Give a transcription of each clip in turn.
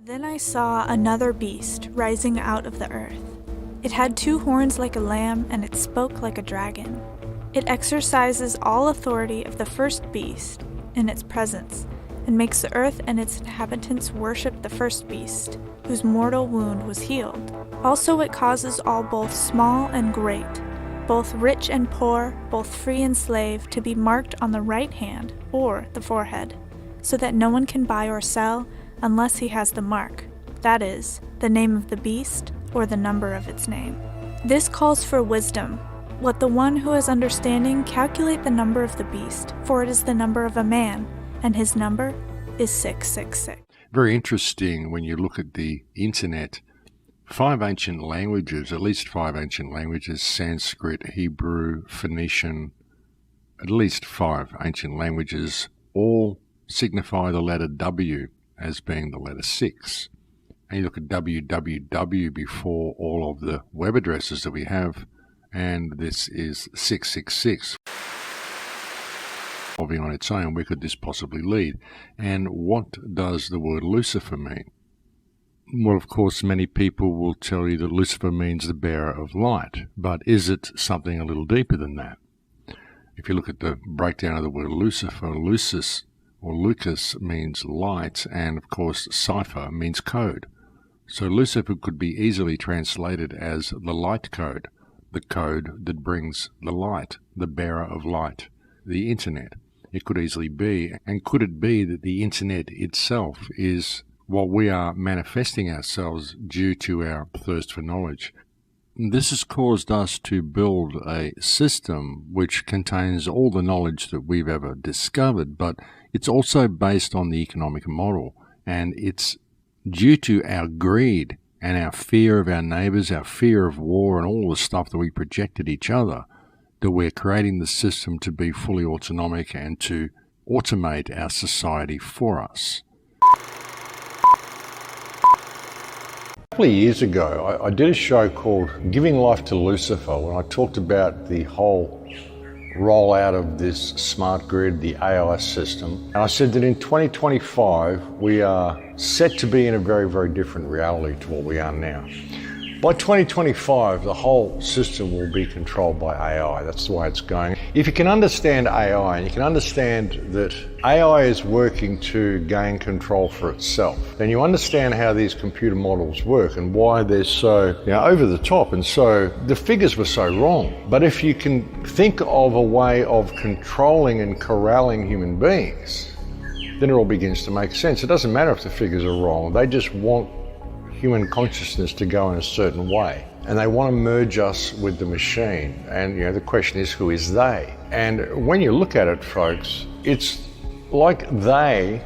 Then I saw another beast rising out of the earth. It had 2 horns like a lamb, and it spoke like a dragon. It exercises all authority of the first beast in its presence, and makes the earth and its inhabitants worship the first beast, whose mortal wound was healed. Also it causes all, both small and great, both rich and poor, both free and slave, to be marked on the right hand or the forehead, so that no one can buy or sell unless he has the mark, that is, the name of the beast or the number of its name. This calls for wisdom. Let the one who has understanding calculate the number of the beast, for it is the number of a man, and his number is 666. Very interesting when you look at the internet. 5 ancient languages, at least 5 ancient languages, Sanskrit, Hebrew, Phoenician, at least 5 ancient languages, all signify the letter W as being the letter 6. And you look at www before all of the web addresses that we have, and this is 666. On its own, where could this possibly lead? And what does the word Lucifer mean? Well, of course, many people will tell you that Lucifer means the bearer of light, but is it something a little deeper than that? If you look at the breakdown of the word Lucifer, Lucis or Lucas means light, and of course cipher means code. So Lucifer could be easily translated as the light code, the code that brings the light, the bearer of light, the internet. It could easily be, and could it be that the internet itself is what we are manifesting ourselves due to our thirst for knowledge? This has caused us to build a system which contains all the knowledge that we've ever discovered, but it's also based on the economic model, and it's due to our greed and our fear of our neighbors, our fear of war, and all the stuff that we project at each other, that we're creating the system to be fully autonomic and to automate our society for us. A couple of years ago, I did a show called Giving Life to Lucifer, when I talked about the whole rollout of this smart grid, the AI system. And I said that in 2025, we are set to be in a very, very different reality to what we are now. By 2025, the whole system will be controlled by AI. That's the way it's going. If you can understand AI, and you can understand that AI is working to gain control for itself, then you understand how these computer models work and why they're so over the top, and so the figures were so wrong. But if you can think of a way of controlling and corralling human beings, then it all begins to make sense. It doesn't matter if the figures are wrong. They just want human consciousness to go in a certain way, and they want to merge us with the machine. And the question is, who is they? And when you look at it, folks, it's like they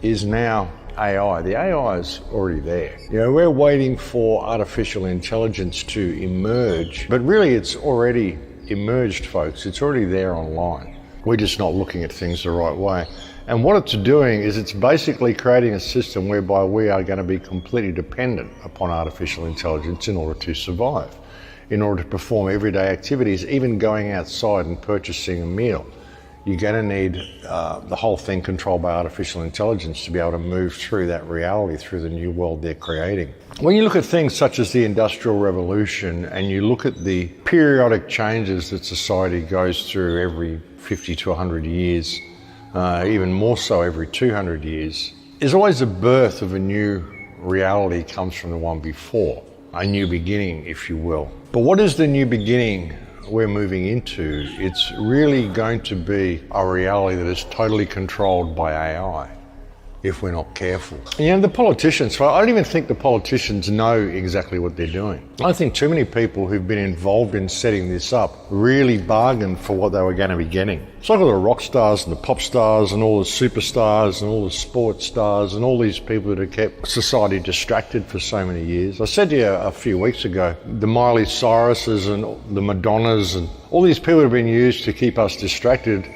is now AI. The AI is already there. We're waiting for artificial intelligence to emerge, but really it's already emerged, folks. It's already there online. We're just not looking at things the right way. And what it's doing is it's basically creating a system whereby we are going to be completely dependent upon artificial intelligence in order to survive, in order to perform everyday activities, even going outside and purchasing a meal. You're going to need the whole thing controlled by artificial intelligence to be able to move through that reality, through the new world they're creating. When you look at things such as the Industrial Revolution, and you look at the periodic changes that society goes through every 50 to 100 years, even more so every 200 years, there's always a birth of a new reality comes from the one before, a new beginning, if you will. But what is the new beginning we're moving into? It's really going to be a reality that is totally controlled by AI, if we're not careful. And the politicians, I don't even think the politicians know exactly what they're doing. I think too many people who've been involved in setting this up really bargained for what they were going to be getting. It's like all the rock stars and the pop stars and all the superstars and all the sports stars and all these people that have kept society distracted for so many years. I said to you a few weeks ago, the Miley Cyruses and the Madonnas and all these people have been used to keep us distracted.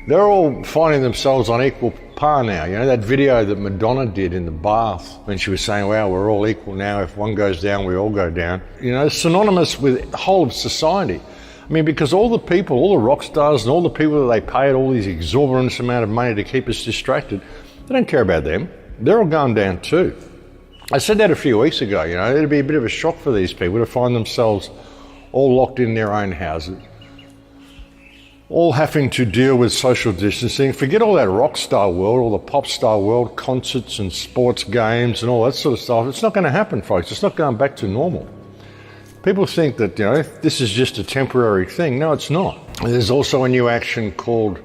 They're all finding themselves on equal par now. That video that Madonna did in the bath when she was saying, wow, we're all equal now. If one goes down, we all go down. Synonymous with the whole of society. Because all the people, all the rock stars and all the people that they paid all these exorbitant amount of money to keep us distracted, they don't care about them. They're all going down too. I said that a few weeks ago, it'd be a bit of a shock for these people to find themselves all locked in their own houses, all having to deal with social distancing. Forget all that rock star world, all the pop star world, concerts and sports games and all that sort of stuff. It's not going to happen, folks. It's not going back to normal. People think that, this is just a temporary thing. No, it's not. There's also a new action called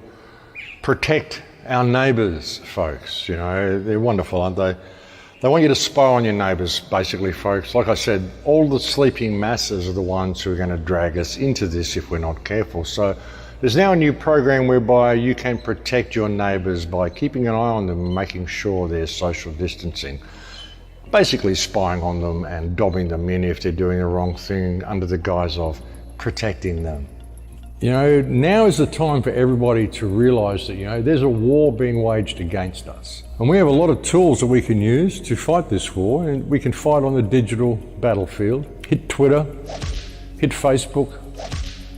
Protect Our Neighbours, folks. They're wonderful, aren't they? They want you to spy on your neighbours, basically, folks. Like I said, all the sleeping masses are the ones who are going to drag us into this if we're not careful. So there's now a new program whereby you can protect your neighbours by keeping an eye on them and making sure they're social distancing. Basically spying on them and dobbing them in if they're doing the wrong thing under the guise of protecting them. Now is the time for everybody to realise that, there's a war being waged against us. And we have a lot of tools that we can use to fight this war, and we can fight on the digital battlefield. Hit Twitter, hit Facebook,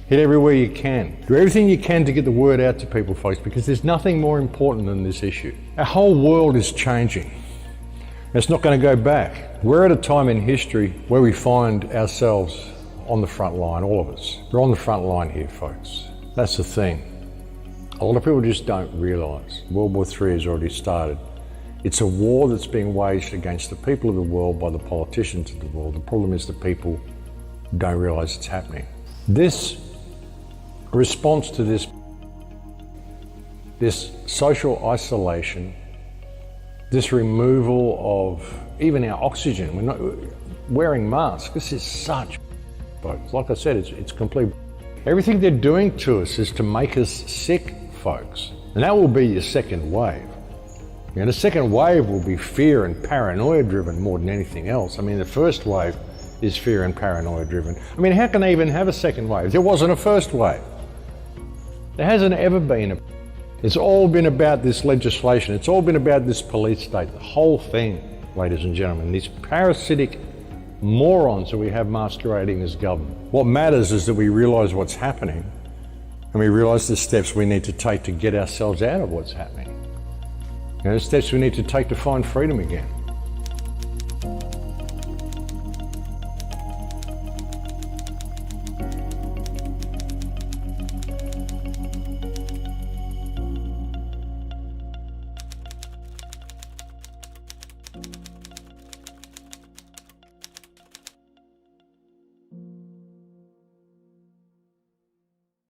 hit everywhere you can. Do everything you can to get the word out to people, folks, because there's nothing more important than this issue. Our whole world is changing. It's not going to go back. We're at a time in history where we find ourselves on the front line, all of us. We're on the front line here, folks. That's the thing. A lot of people just don't realise. World War III has already started. It's a war that's being waged against the people of the world by the politicians of the world. The problem is that people don't realise it's happening. This response to this social isolation, this removal of even our oxygen, we're not wearing masks. This is such, folks. Like I said, it's complete. Everything they're doing to us is to make us sick, folks. And that will be your second wave. The second wave will be fear and paranoia driven more than anything else. The first wave is fear and paranoia driven. How can they even have a second wave? There wasn't a first wave. There hasn't ever been. It's all been about this legislation. It's all been about this police state. The whole thing, ladies and gentlemen, these parasitic morons that we have masquerading as government. What matters is that we realise what's happening, and we realise the steps we need to take to get ourselves out of what's happening. The steps we need to take to find freedom again.